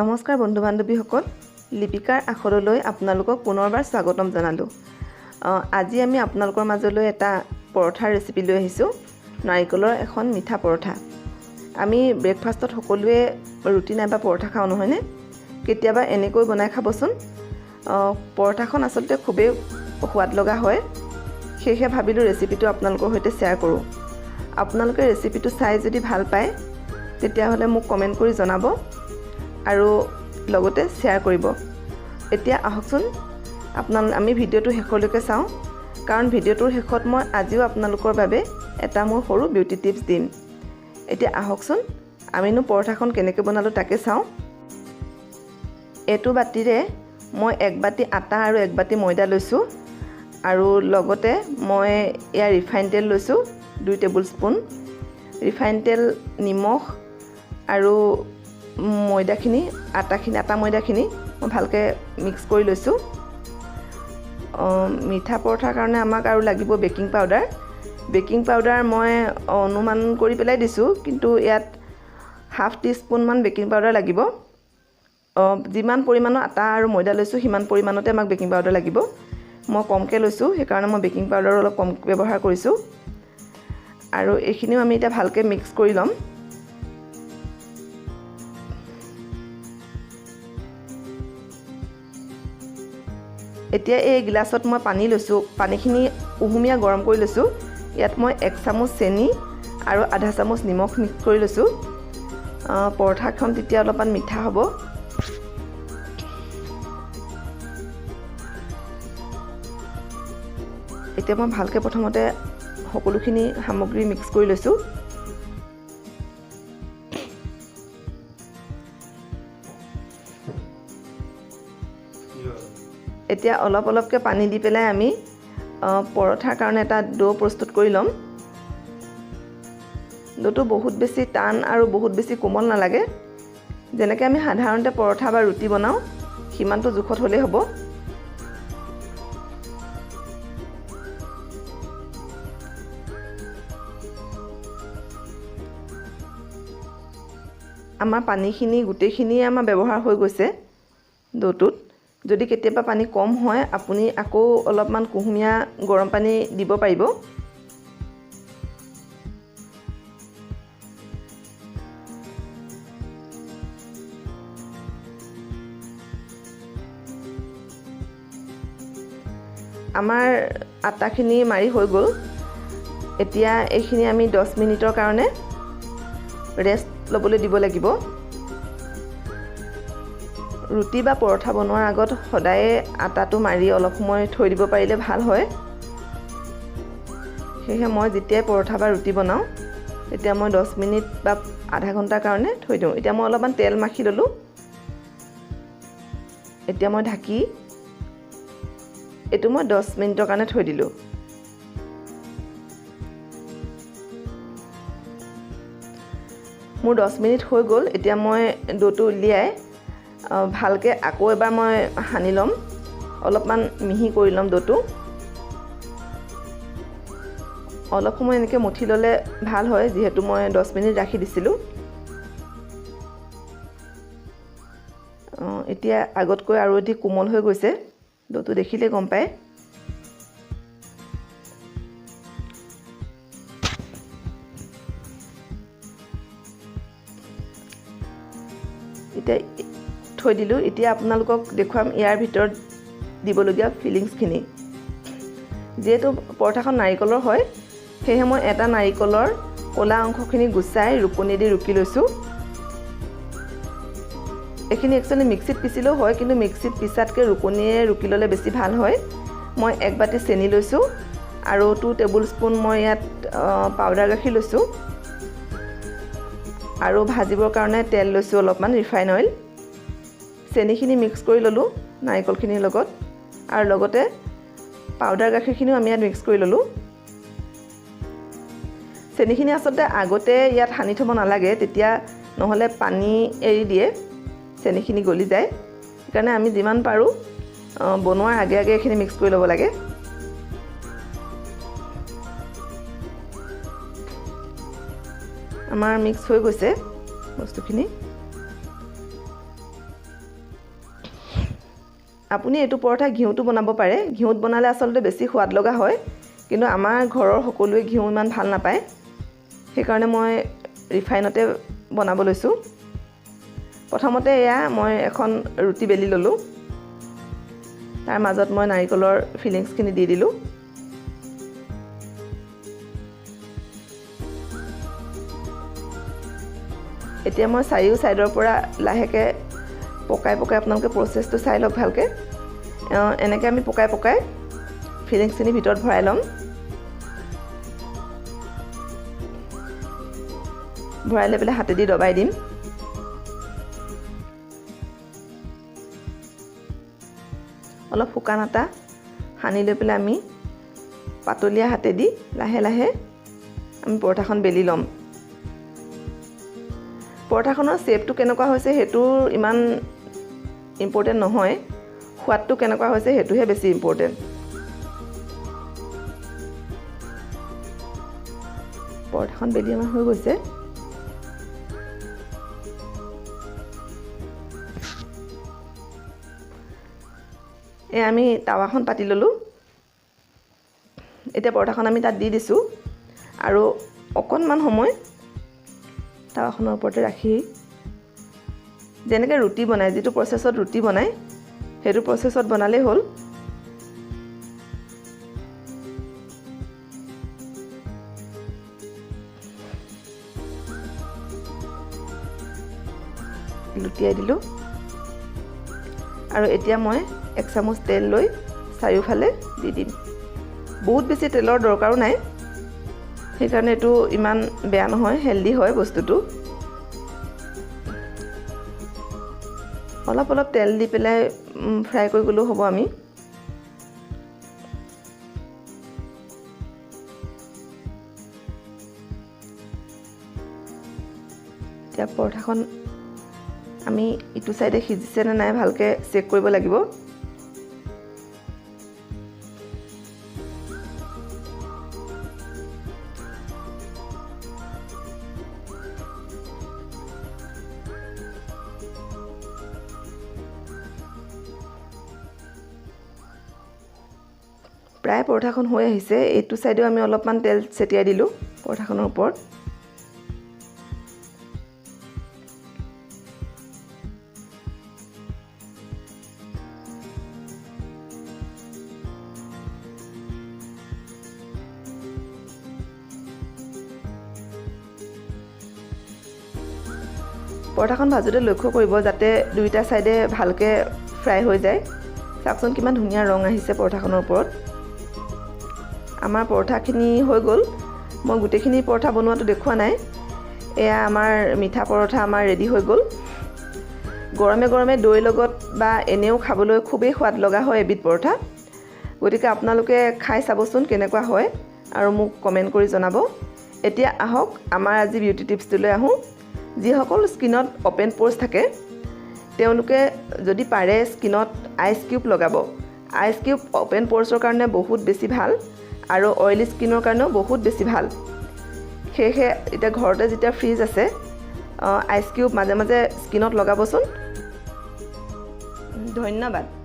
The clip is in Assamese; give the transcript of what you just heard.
নমস্কাৰ বন্ধু বান্ধৱীসকল, লিপিকাৰ আখৰলৈ আপোনালোকক পুনৰবাৰ স্বাগতম জনালোঁ। আজি আমি আপোনালোকৰ মাজলৈ এটা পৰঠাৰ ৰেচিপি লৈ আহিছোঁ। নাৰিকলৰ এখন মিঠা পৰঠা। আমি ব্ৰেকফাষ্টত সকলোৱে ৰুটি নাইবা পৰঠা খাওঁ নহয়নে? কেতিয়াবা এনেকৈ বনাই খাবচোন। পৰঠাখন আচলতে খুবেই সোৱাদ লগা হয়, সেয়েহে ভাবিলোঁ ৰেচিপিটো আপোনালোকৰ সৈতে শ্বেয়াৰ কৰোঁ। আপোনালোকে ৰেচিপিটো চাই যদি ভাল পায় তেতিয়াহ'লে মোক কমেণ্ট কৰি জনাব আৰু লগতে শ্বেয়াৰ কৰিব। এতিয়া আহকচোন আমি ভিডিঅ'টো শেষলৈকে চাওঁ, কাৰণ ভিডিঅ'টোৰ শেষত মই আজিও আপোনালোকৰ বাবে এটা মোৰ সৰু বিউটি টিপছ দিম। এতিয়া আহকচোন আমিনো পৰঠাখন কেনেকৈ বনালোঁ তাকে চাওঁ। এইটো বাতিৰে মই 1 বাতি আটা আৰু 1 বাতি ময়দা লৈছোঁ, আৰু লগতে মই ইয়াৰ ৰিফাইন তেল লৈছোঁ 2 টেবুল স্পুন। ৰিফাইন তেল, নিমখ আৰু আটা ময়দাখিনি মই ভালকৈ মিক্স কৰি লৈছোঁ। মিঠা পৰঠাৰ কাৰণে আমাক আৰু লাগিব বেকিং পাউডাৰ। বেকিং পাউডাৰ মই অনুমান কৰি পেলাই দিছোঁ, কিন্তু ইয়াত ½ টিস্পুনমান বেকিং পাউডাৰ লাগিব। যিমান পৰিমাণৰ আটা আৰু ময়দা লৈছোঁ সিমান পৰিমাণতে আমাক বেকিং পাউডাৰ লাগিব। মই কমকৈ লৈছোঁ, সেইকাৰণে মই বেকিং পাউডাৰ অলপ কম ব্যৱহাৰ কৰিছোঁ। আৰু এইখিনিও আমি এতিয়া ভালকৈ মিক্স কৰি ল'ম। এতিয়া এই গিলাচত মই পানী লৈছোঁ। পানীখিনি উহুমীয়া গৰম কৰি লৈছোঁ। ইয়াত মই 1 চামুচ চেনি আৰু আধা চামুচ নিমখ মিক্স কৰি লৈছোঁ। পৰঠাখন তেতিয়া অলপমান মিঠা হ'ব। এতিয়া মই ভালকৈ প্ৰথমতে সকলোখিনি সামগ্ৰী মিক্স কৰি লৈছোঁ। এতিয়া অলপ অলপকৈ পানী দি পেলাই আমি পৰঠাৰ কাৰণে এটা ডো প্ৰস্তুত কৰি ল'ম। ডোটো বহুত বেছি টান আৰু বহুত বেছি কোমল নালাগে। যেনেকৈ আমি সাধাৰণতে পৰঠা বা ৰুটি বনাওঁ সিমানটো জোখত হ'লেই হ'ব। আমাৰ পানীখিনি গোটেইখিনিয়ে আমাৰ ব্যৱহাৰ হৈ গৈছে ডোটোত। যদি কেতিয়াবা পানী কম হয় আপুনি আকৌ অলপমান কুহুমীয়া গৰম পানী দিব পাৰিব। আমাৰ আটাখিনি মাৰি হৈ গ'ল। এতিয়া এইখিনি আমি 10 মিনিটৰ কাৰণে ৰেষ্ট ল'বলৈ দিব লাগিব। ৰুটি বা পৰঠা বনোৱাৰ আগত সদায়ে আটাটো মাৰি অলপ সময় থৈ দিব পাৰিলে ভাল হয়। সেয়েহে মই যেতিয়াই পৰঠা বা ৰুটি বনাওঁ তেতিয়া মই 10 মিনিট বা আধা ঘণ্টাৰ কাৰণে থৈ দিওঁ। এতিয়া মই অলপমান তেল মাখি ল'লোঁ। এতিয়া মই ঢাকি এইটো মই 10 মিনিটৰ কাৰণে থৈ দিলোঁ। মোৰ 10 মিনিট হৈ গ'ল। এতিয়া মই ডোটো উলিয়াই ভালকৈ আকৌ এবাৰ মই সানি ল'ম। অলপমান মিহি কৰি ল'ম ডোটো। অলপ সময় এনেকৈ মঠি ল'লে ভাল হয়, যিহেতু মই 10 মিনিট ৰাখি দিছিলোঁ। এতিয়া আগতকৈ আৰু অধিক কোমল হৈ গৈছে। ডোটো দেখিলে গম পায়। এতিয়া থৈ দিলোঁ। এতিয়া আপোনালোকক দেখুৱাম ইয়াৰ ভিতৰত দিবলগীয়া ফিলিংছখিনি। যিহেতু পৰঠাখন নাৰিকলৰ হয়, সেয়েহে মই এটা নাৰিকলৰ ক'লা অংশখিনি গুচাই ৰুকনি দি ৰুকি লৈছোঁ। এইখিনি একচুৱেলি মিক্সিত পিচিলেও হয়, কিন্তু মিক্সিত পিছাতকৈ ৰুকনিয়ে ৰুকি ল'লে বেছি ভাল হয়। মই 1 বাতি চেনি লৈছোঁ আৰু 2 টেবুল স্পুন মই ইয়াত পাউডাৰ গাখীৰ লৈছোঁ, আৰু ভাজিবৰ কাৰণে তেল লৈছোঁ অলপমান, ৰিফাইন অইল। চেনিখিনি মিক্স কৰি ল'লোঁ নাৰিকলখিনিৰ লগত, আৰু লগতে পাউডাৰ গাখীৰখিনিও আমি ইয়াত মিক্স কৰি ল'লোঁ। চেনিখিনি আচলতে আগতে ইয়াত সানি থ'ব নালাগে, তেতিয়া নহ'লে পানী এৰি দিয়ে, চেনিখিনি গলি যায়। সেইকাৰণে আমি যিমান পাৰোঁ বনোৱাৰ আগে আগে এইখিনি মিক্স কৰি ল'ব লাগে। আমাৰ মিক্স হৈ গৈছে বস্তুখিনি। আপুনি এইটো পৰঠা ঘিউটো বনাব পাৰে। ঘিউত বনালে আচলতে বেছি সোৱাদ লগা হয়, কিন্তু আমাৰ ঘৰৰ সকলোৱে ঘিউ ইমান ভাল নাপায়, সেইকাৰণে মই ৰিফাইনতে বনাব লৈছোঁ। প্ৰথমতে এয়া মই এখন ৰুটি বেলি ল'লোঁ, তাৰ মাজত মই নাৰিকলৰ ফিলিংছখিনি দি দিলোঁ। এতিয়া মই চাৰিও ছাইডৰ পৰা লাহেকৈ পকাই পকাই আপোনালোকে প্ৰচেছটো চাই লওক ভালকৈ। এনেকৈ আমি পকাই পকাই ফিলিংছখিনি ভিতৰত ভৰাই ল'ম। ভৰাই লৈ পেলাই হাতেদি দবাই দিম। অলপ শুকান আটা সানি লৈ পেলাই আমি পাতলীয়া হাতেদি লাহে লাহে আমি পৰঠাখন বেলি ল'ম। পৰঠাখনৰ শ্বেপটো কেনেকুৱা হৈছে সেইটো ইমান ইম্পৰ্টেণ্ট নহয়, সোৱাদটো কেনেকুৱা হৈছে সেইটোহে বেছি ইম্পৰ্টেণ্ট। পৰঠাখন বেলি আমাৰ হৈ গৈছে। আমি টাৱাখন পাতি ল'লোঁ। এতিয়া পৰঠাখন আমি তাত দি দিছোঁ আৰু অকণমান সময় টাৱাখনৰ ওপৰতে ৰাখি যেনেকৈ ৰুটি বনায়, যিটো প্ৰচেছত ৰুটি বনায় সেইটো প্ৰচেছত বনালেই হ'ল। লুটিয়াই দিলোঁ আৰু এতিয়া মই 1 চামুচ তেল লৈ চাৰিওফালে দি দিম। বহুত বেছি তেলৰ দৰকাৰো নাই, সেইকাৰণে এইটো ইমান বেয়া নহয়, হেল্ডি হয় বস্তুটো। অলপ অলপ তেল দি পেলাই ফ্ৰাই কৰি গ'লেও হ'ব। আমি এতিয়া পৰঠাখন আমি ইটো চাইডে সিজিছে নে নাই ভালকৈ চেক কৰিব লাগিব। প্ৰায় পৰঠাখন হৈ আহিছে। এইটো চাইডেও আমি অলপমান তেল ছটিয়াই দিলোঁ পৰঠাখনৰ ওপৰত। পৰঠাখন ভাজোঁতে লক্ষ্য কৰিব যাতে দুইটা ছাইডে ভালকৈ ফ্ৰাই হৈ যায়। চাওকচোন কিমান ধুনীয়া ৰং আহিছে পৰঠাখনৰ ওপৰত। আমাৰ পৰঠাখিনি হৈ গ'ল। মই গোটেইখিনি পৰঠা বনোৱাটো দেখুওৱা নাই। এয়া আমাৰ মিঠা পৰঠা আমাৰ ৰেডি হৈ গ'ল। গৰমে গৰমে দৈৰ লগত বা এনেও খাবলৈ খুবেই সোৱাদ লগা হয় এবিধ পৰঠা। গতিকে আপোনালোকে খাই চাবচোন কেনেকুৱা হয় আৰু মোক কমেণ্ট কৰি জনাব। এতিয়া আহক আমাৰ আজি বিউটি টিপছটোলৈ আহোঁ। যিসকল স্কিনত অপেন প'ৰ্ছ থাকে তেওঁলোকে যদি পাৰে স্কিনত আইচ কিউব লগাব। আইচ কিউব অপেন প'ৰ্ছৰ কাৰণে বহুত বেছি ভাল আৰু অইলি স্কিনৰ কাৰণেও বহুত বেছি ভাল। সেয়েহে এতিয়া ঘৰতে যেতিয়া ফ্ৰিজ আছে আইচ কিউব মাজে মাজে স্কিনত লগাবচোন। ধন্যবাদ।